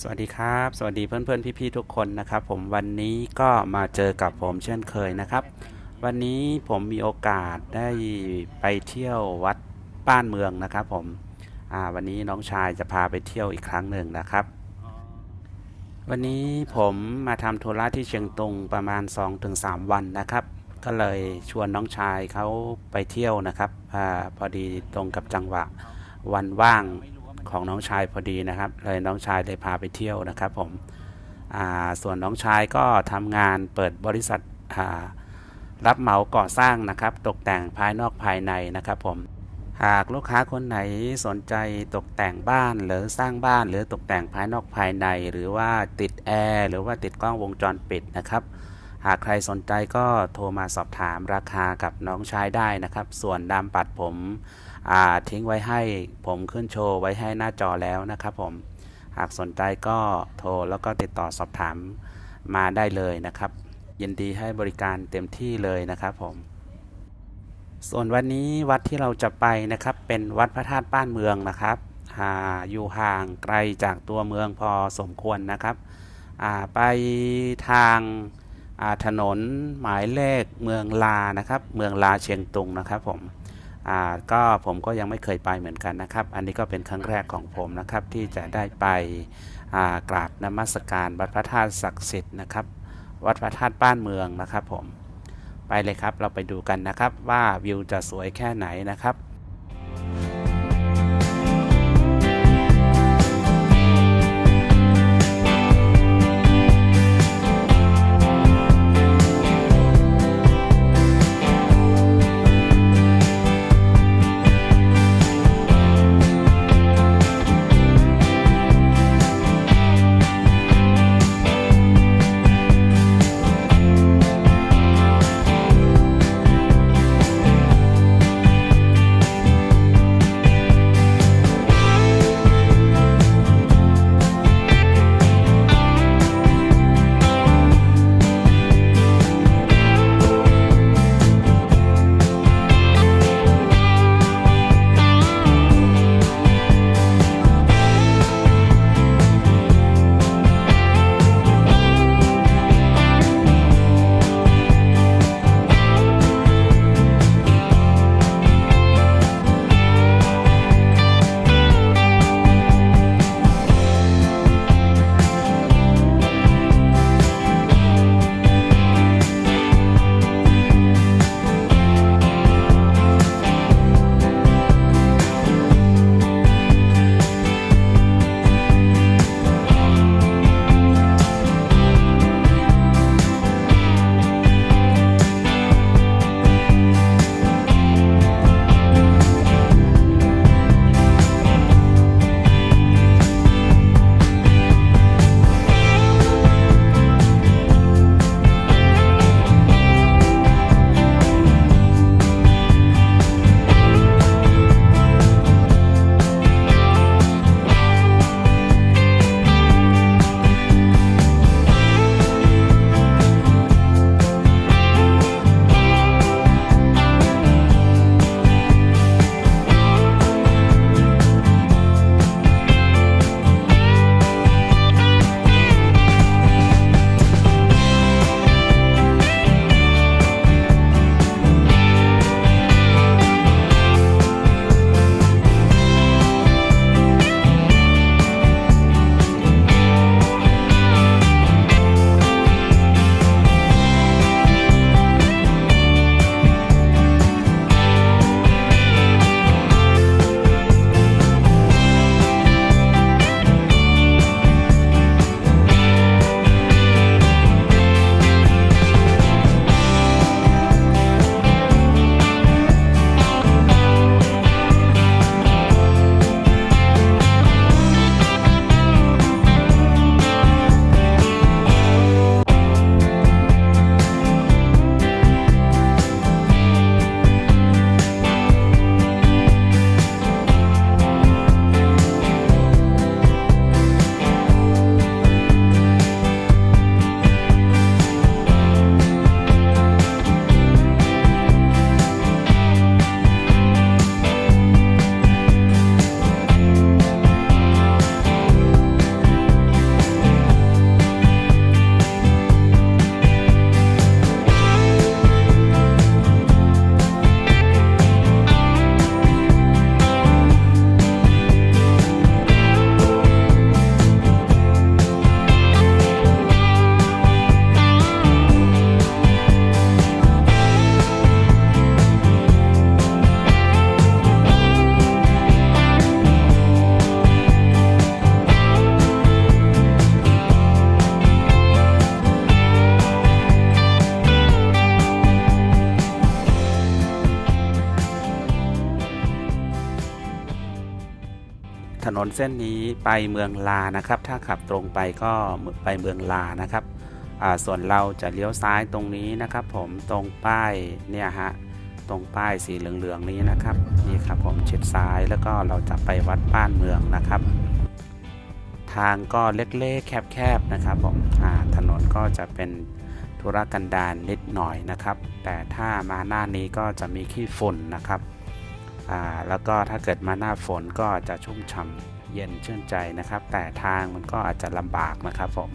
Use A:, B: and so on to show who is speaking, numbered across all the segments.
A: สวัสดีครับสวัสดีเพื่อนๆพี่ๆทุกคนนะครับผมวันนี้ก็มาเจอกับผมเช่นเคยนะครับวันนี้ผมมีโอกาสได้ไปเที่ยววัดบ้านเมืองนะครับผมวันนี้น้องชายจะพาไปเที่ยวอีกครั้งหนึ่งนะครับวันนี้ผมมาทำธุระที่เชียงตุงประมาณ2-3 วันนะครับก็เลยชวนน้องชายเขาไปเที่ยวนะครับพอดีตรงกับจังหวะวันว่างของน้องชายพอดีนะครับเลยน้องชายเลยพาไปเที่ยวนะครับผมส่วนน้องชายก็ทำงานเปิดบริษัทรับเหมาก่อสร้างนะครับตกแต่งภายนอกภายในนะครับผมหากลูกค้าคนไหนสนใจตกแต่งบ้านหรือสร้างบ้านหรือตกแต่งภายนอกภายในหรือว่าติดแอร์หรือว่าติดกล้องวงจรปิดนะครับหากใครสนใจก็โทรมาสอบถามราคากับน้องชายได้นะครับส่วนนามบัตรผมทิ้งไว้ให้ผมขึ้นโชว์ไว้ให้หน้าจอแล้วนะครับผมหากสนใจก็โทรแล้วก็ติดต่อสอบถามมาได้เลยนะครับยินดีให้บริการเต็มที่เลยนะครับผมส่วนวันนี้วัดที่เราจะไปนะครับเป็นวัดพระธาตุบ้านเมืองนะครับอยู่ห่างไกลจากตัวเมืองพอสมควรนะครับไปทางถนนหมายเลขเมืองลานะครับเมืองลาเชียงตุงนะครับผมผมก็ยังไม่เคยไปเหมือนกันนะครับอันนี้ก็เป็นครั้งแรกของผมนะครับที่จะได้ไปกราบนมัสการวัดพระธาตุศักดิ์สิทธิ์นะครับวัดพระธาตุบ้านเมืองนะครับผมไปเลยครับเราไปดูกันนะครับว่าวิวจะสวยแค่ไหนนะครับ นเส้นนี้ไปเมืองลานะครับถ้าขับตรงไปก็ไปเมืองลานะครับส่วนเราจะเลี้ยวซ้ายตรงนี้นะครับผมตรงป้ายเนี่ยฮะตรงป้ายสีเหลืองๆนี้นะครับนี่ครับผมชิดซ้ายแล้วก็เราจะไปวัดบ้านเมืองนะครับทางก็เล็กๆแคบๆนะครับผมถนนก็จะเป็นธุรกันดารนิดหน่อยนะครับแต่ถ้ามาหน้านี้ก็จะมีขี้ฝุ่นนะครับแล้วก็ถ้าเกิดมาหน้าฝนก็จะชุ่มฉ่ำเย็นชื่นใจนะครับแต่ทางมันก็อาจจะลำบากนะครับผม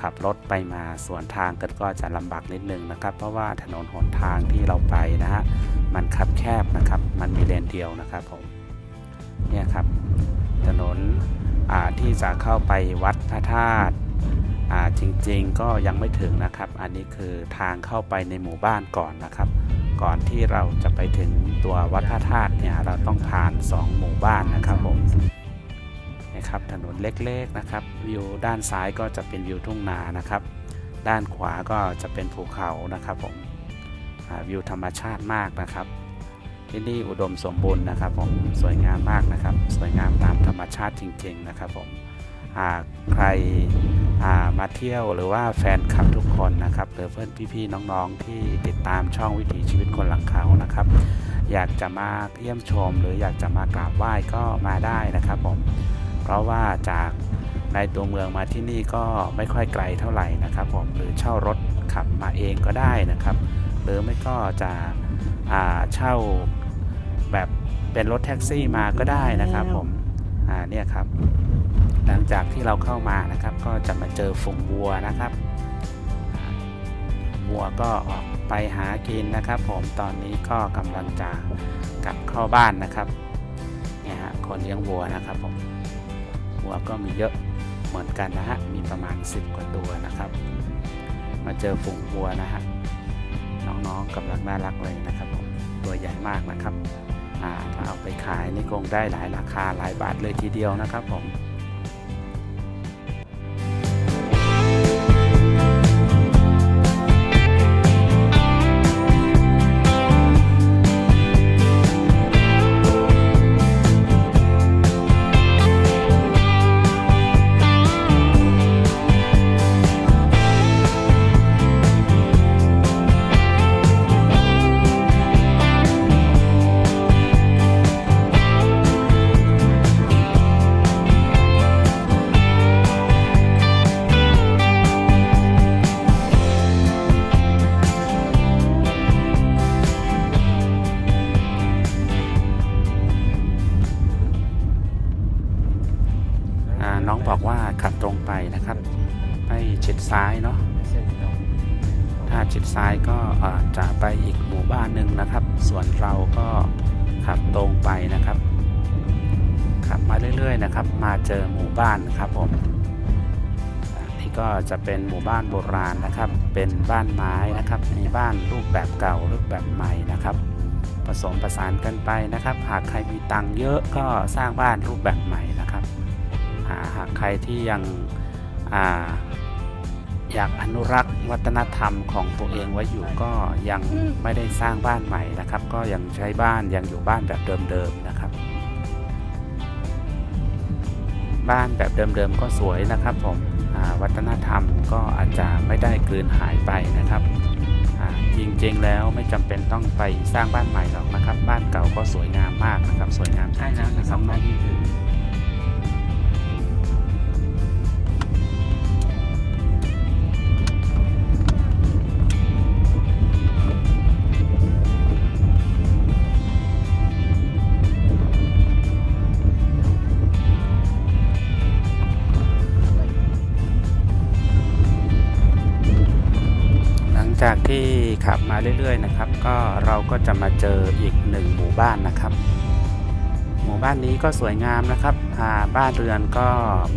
A: ขับรถไปมาสวนทางก็จะลำบากนิดนึงนะครับเพราะว่าถนนหนทางที่เราไปนะฮะมันคับแคบนะครับมันมีเลนเดียวนะครับผมเนี่ยครับถนนที่จะเข้าไปวัดพระธาตุจริงๆก็ยังไม่ถึงนะครับอันนี้คือทางเข้าไปในหมู่บ้านก่อนนะครับก่อนที่เราจะไปถึงตัววัดพระธาตุเนี่ยเราต้องผ่าน2หมู่บ้านนะครับผมนะครับถนนเล็กๆนะครับวิวด้านซ้ายก็จะเป็นวิวทุ่งนานะครับด้านขวาก็จะเป็นภูเขานะครับผมวิวธรรมชาติมากนะครับที่นี่อุดมสมบูรณ์นะครับผมสวยงามมากนะครับสวยงามตามธรรมชาติจริงๆนะครับผมใครมาเที่ยวหรือว่าแฟนคลับทุกคนนะครับหรือเพื่อนพี่ๆน้องๆที่ติดตามช่องวิถีชีวิตคนหลังเขานะครับอยากจะมาเยี่ยมชมหรืออยากจะมากราบไหว้ก็มาได้นะครับผมเพราะว่าจากในตัวเมืองมาที่นี่ก็ไม่ค่อยไกลเท่าไหร่นะครับผมหรือเช่ารถขับมาเองก็ได้นะครับหรือไม่ก็จะเช่าแบบเป็นรถแท็กซี่มาก็ได้นะครับผมเนี่ยครับหลังจากที่เราเข้ามานะครับก็จะมาเจอฝูงวัวนะครับวัวก็ออกไปหากินนะครับผมตอนนี้ก็กำลังจะกลับเข้าบ้านนะครับเนี่ยฮะคนเลี้ยงวัวนะครับผมวัวก็มีเยอะเหมือนกันนะฮะมีประมาณ10 กว่าตัวนะครับมาเจอฝูงวัวนะฮะน้องๆกำลังน่ารักเลยนะครับผมตัวใหญ่มากนะครับถ้าเอาไปขายนี่คงได้หลายราคาหลายบาทเลยทีเดียวนะครับผมน้องบอกว่าขับตรงไปนะครับให้ชิดซ้ายเนาะถ้าชิดซ้ายก็จะไปอีกหมู่บ้านหนึ่งนะครับส่วนเราก็ขับตรงไปนะครับขับมาเรื่อยๆนะครับมาเจอหมู่บ้านครับผมนี่ก็จะเป็นหมู่บ้านโบราณนะครับเป็นบ้านไม้นะครับมีบ้านรูปแบบเก่ารูปแบบใหม่นะครับผสมผสานกันไปนะครับหากใครมีตังค์เยอะก็สร้างบ้านรูปแบบใหม่นะครับหากใครที่ยังอยากอนุรักษ์วัฒนธรรมของตัวเองไว้อยู่ก็ยังไม่ได้สร้างบ้านใหม่นะครับก็ยังใช้บ้านยังอยู่บ้านแบบเดิมๆนะครับบ้านแบบเดิมๆก็สวยนะครับผมวัฒนธรรมก็อาจจะไม่ได้กลืนหายไปนะครับจริงๆแล้วไม่จำเป็นต้องไปสร้างบ้านใหม่หรอกนะครับบ้านเก่าก็สวยงามมากนะครับสวยงามใช่แล้วนะครับหน้าที่คือจากที่ขับมาเรื่อยๆนะครับก็เราก็จะมาเจออีก1หมู่บ้านนะครับหมู่บ้านนี้ก็สวยงามนะครับบ้านเรือนก็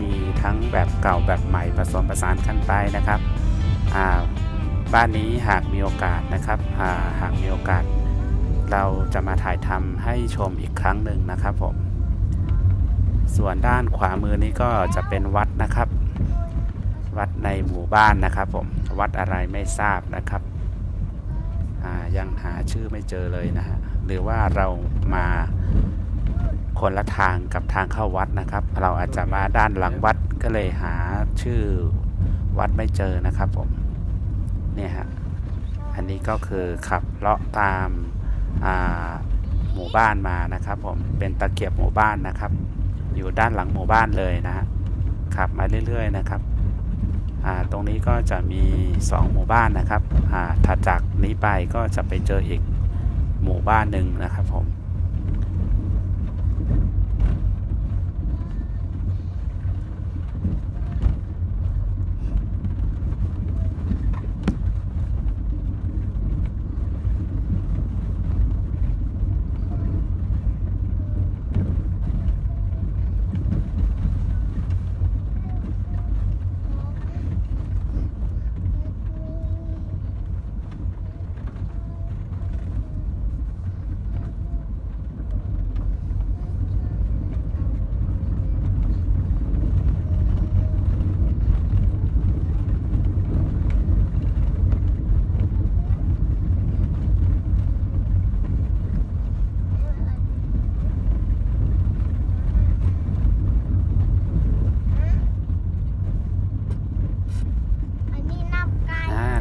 A: มีทั้งแบบเก่าแบบใหม่ผสมผสานกันไปนะครับบ้านนี้หากมีโอกาสนะครับหากมีโอกาสเราจะมาถ่ายทำให้ชมอีกครั้งหนึ่งนะครับผมส่วนด้านขวามือนี้ก็จะเป็นวัดนะครับวัดในหมู่บ้านนะครับผมวัดอะไรไม่ทราบนะครับยังหาชื่อไม่เจอเลยนะฮะหรือว่าเรามา คนละทางกับทางเข้าวัดนะครับเราอาจจะมาด้านหลังวัดก็เลยหาชื่อวัดไม่เจอนะครับผมเนี่ยฮะอันนี้ก็คือขับเลาะตามหมู่บ้านมานะครับผมเป็นตะเกียบหมู่บ้านนะครับอยู่ด้านหลังหมู่บ้านเลยนะฮะขับมาเรื่อยๆนะครับตรงนี้ก็จะมี2หมู่บ้านนะครับถัดจากนี้ไปก็จะไปเจออีกหมู่บ้านหนึ่งนะครับผม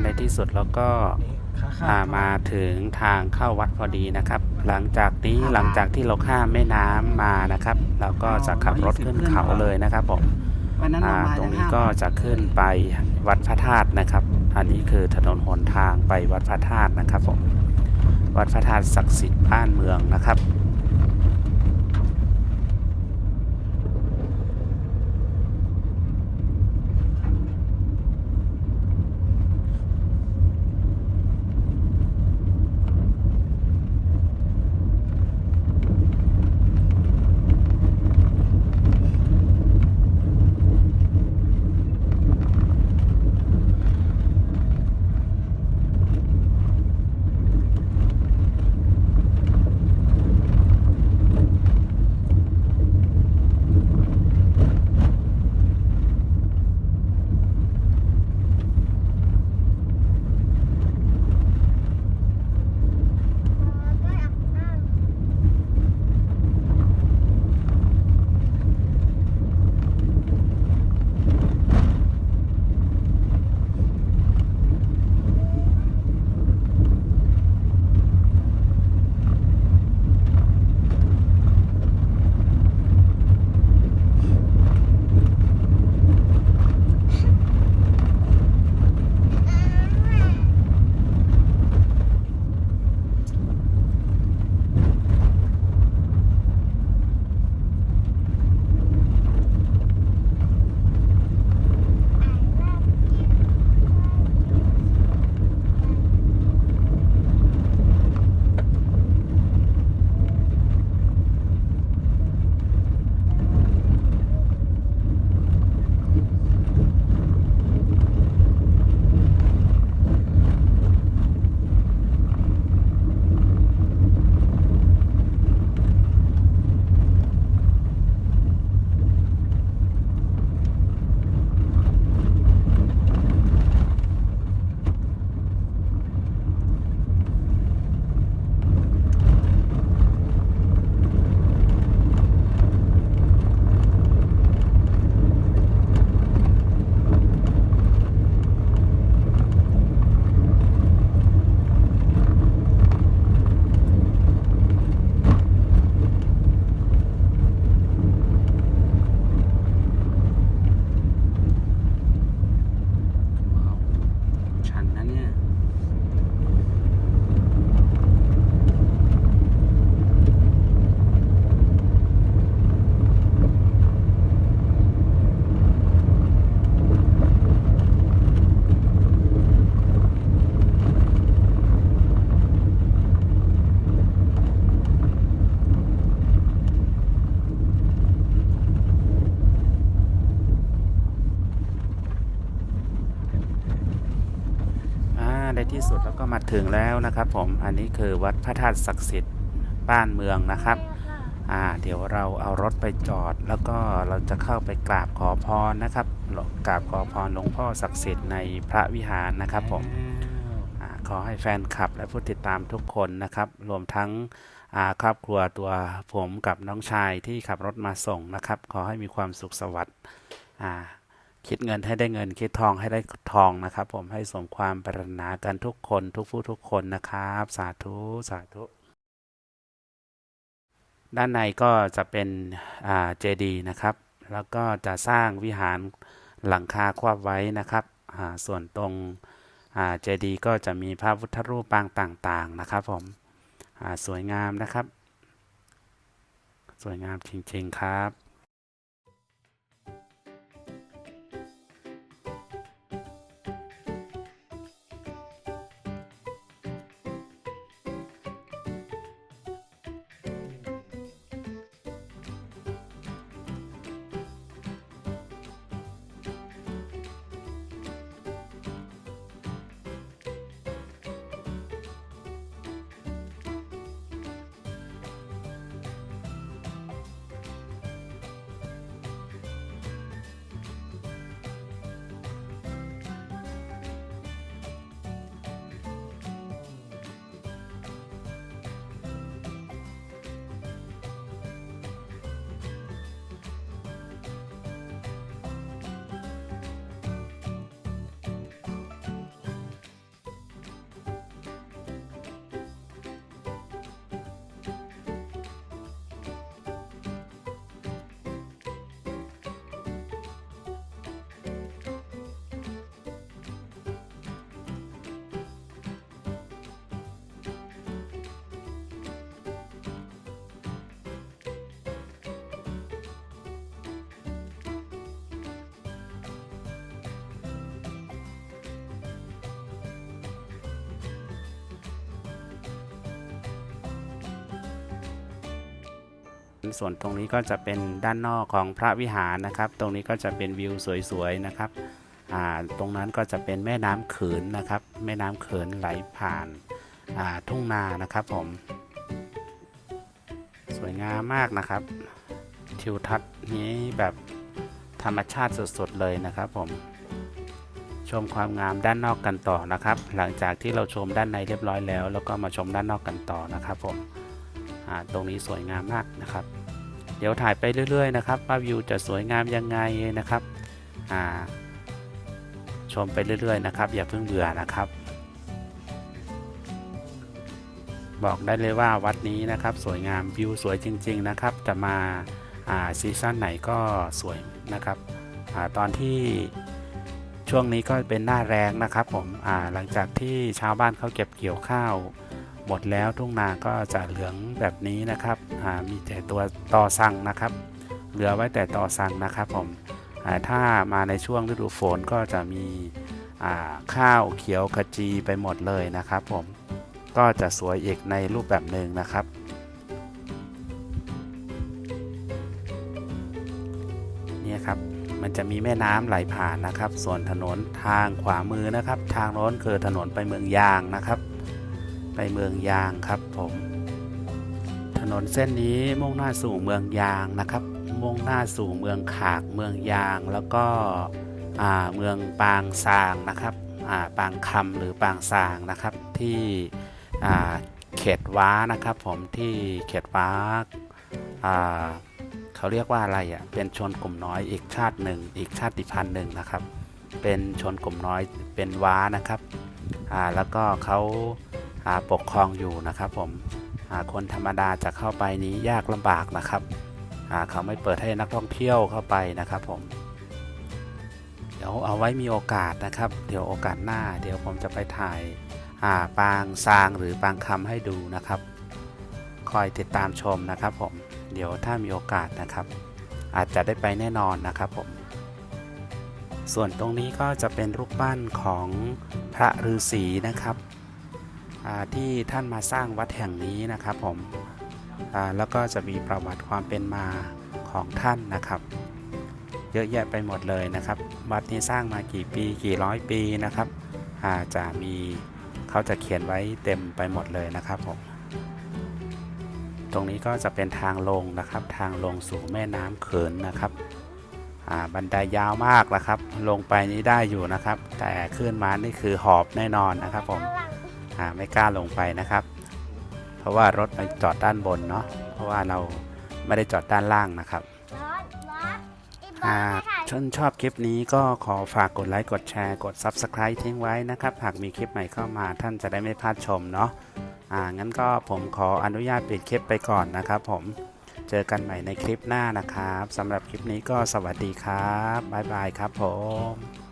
A: ในที่สุดเราก็มาถึงทางเข้าวัดพอดีนะครับหลังจากที่เราข้ามแม่น้ำมานะครับเราก็จะขับรถขึ้นเขาเลยนะครับผมตรงนี้ก็จะขึ้นไปวัดพระธาตุนะครับอันนี้คือถนนหนทางไปวัดพระธาตุนะครับผมวัดพระธาตุศักดิ์สิทธิ์บ้านเมืองนะครับในที่สุดเราก็มาถึงแล้วนะครับผมอันนี้คือวัดพระธาตุศักดิ์สิทธิ์บ้านเมืองนะครับเดี๋ยวเราเอารถไปจอดแล้วก็เราจะเข้าไปกราบขอพรนะครับกราบขอพรหลวงพ่อศักดิ์สิทธิ์ในพระวิหารนะครับผมขอให้แฟนคลับและผู้ติดตามทุกคนนะครับรวมทั้ง ครอบครัวตัวผมกับน้องชายที่ขับรถมาส่งนะครับขอให้มีความสุขสวัสดิ์อ่าคิดเงินให้ได้เงินคิดทองให้ได้ทองนะครับผมให้สมความปรารถนากันทุกคนทุกผู้ทุกคนนะครับสาธุสาธุด้านในก็จะเป็นเจดีย์นะครับแล้วก็จะสร้างวิหารหลังคาครอบไว้นะครับส่วนตรงเจดีย์ก็จะมีพระพุทธรูปปางต่างๆนะครับผมสวยงามนะครับสวยงามจริงๆครับส่วนตรงนี้ก็จะเป็นด้านนอกของพระวิหารนะครับตรงนี้ก็จะเป็นวิวสวยๆนะครับตรงนั้นก็จะเป็นแม่น้ำเขินนะครับแม่น้ำเขินไหลผ่านทุ่งนานะครับผมสวยงามมากนะครับทิวทัศน์นี้แบบธรรมชาติสดๆเลยนะครับผมชมความงามด้านนอกกันต่อนะครับหลังจากที่เราชมด้านในเรียบร้อยแล้วแล้วก็มาชมด้านนอกกันต่อนะครับผมตรงนี้สวยงามมากนะครับเดี๋ยวถ่ายไปเรื่อยๆนะครับว่าวิวจะสวยงามยังไงนะครับชมไปเรื่อยๆนะครับอย่าเพิ่งเบื่อนะครับบอกได้เลยว่าวัดนี้นะครับสวยงามวิวสวยจริงๆนะครับจะมาซีซั่นไหนก็สวยนะครับตอนที่ช่วงนี้ก็เป็นหน้าแรงนะครับผมหลังจากที่ชาวบ้านเขาเก็บเกี่ยวข้าวหมดแล้วทุ่งนาก็จะเหลืองแบบนี้นะครับมีแต่ตัวตอสั่งนะครับเหลือไว้แต่ตอสั่งนะครับผมถ้ามาในช่วงฤดูฝนก็จะมีข้าวเขียวขจีไปหมดเลยนะครับผมก็จะสวยอีกในรูปแบบหนึ่งนะครับนี่ครับมันจะมีแม่น้ำไหลผ่านนะครับส่วนถนนทางขวามือนะครับทางโน้นคือถนนไปเมืองยางนะครับไปเมืองยางครับผมถนนเส้นนี้มุ่งหน้าสู่เมืองยางนะครับมุ่งหน้าสู่เมืองขากเมืองยางแล้วก็เมืองปางซางนะครับปางคำหรือปางซางนะครับที่เขตว้านะครับผมที่เขตว้าเขาเรียกว่าอะไรเป็นชนกลุ่มน้อยอีกชาติหนึ่งอีกชาติพันธุ์หนึ่งนะครับเป็นชนกลุ่มน้อยเป็นว้านะครับแล้วก็เขาปกครองอยู่นะครับผมคนธรรมดาจะเข้าไปนี้ยากลำบากนะครับเขาไม่เปิดให้นักท่องเที่ยวเข้าไปนะครับผมเดี๋ยวเอาไว้มีโอกาสนะครับเดี๋ยวโอกาสหน้าเดี๋ยวผมจะไปถ่ายปางซางหรือปางคำให้ดูนะครับคอยติดตามชมนะครับผมเดี๋ยวถ้ามีโอกาสนะครับอาจจะได้ไปแน่นอนนะครับผมส่วนตรงนี้ก็จะเป็นรูปปั้นของพระฤาษีนะครับที่ท่านมาสร้างวัดแห่งนี้นะครับผมแล้วก็จะมีประวัติความเป็นมาของท่านนะครับเยอะแยะไปหมดเลยนะครับวัดนี้สร้างมากี่ปีกี่ร้อยปีนะครับจะมีเขาจะเขียนไว้เต็มไปหมดเลยนะครับผมตรงนี้ก็จะเป็นทางลงนะครับทางลงสู่แม่น้ำเขินนะครับบันไดยาวมากนะครับลงไปนี้ได้อยู่นะครับแต่ขึ้นมานี่คือหอบแน่นอนนะครับผมไม่กล้าลงไปนะครับเพ ราะว่ารถไปจอดด้านบนเนาะเพราะว่าเราไม่ได้จอดด้านล่างนะครับหากท่านชอบคลิปนี้ก็ขอฝากกดไลค์กดแชร์กด Subscribe ทิ้งไว้นะครับหากมีคลิปใหม่เข้ามาท่านจะได้ไม่พลาดชมเนาะงั้นก็ผมขออนุญาตปิดคลิปไปก่อนนะครับผมเจอกันใหม่ในคลิปหน้านะครับสำหรับคลิปนี้ก็สวัสดีครับบ๊ายบายครับผม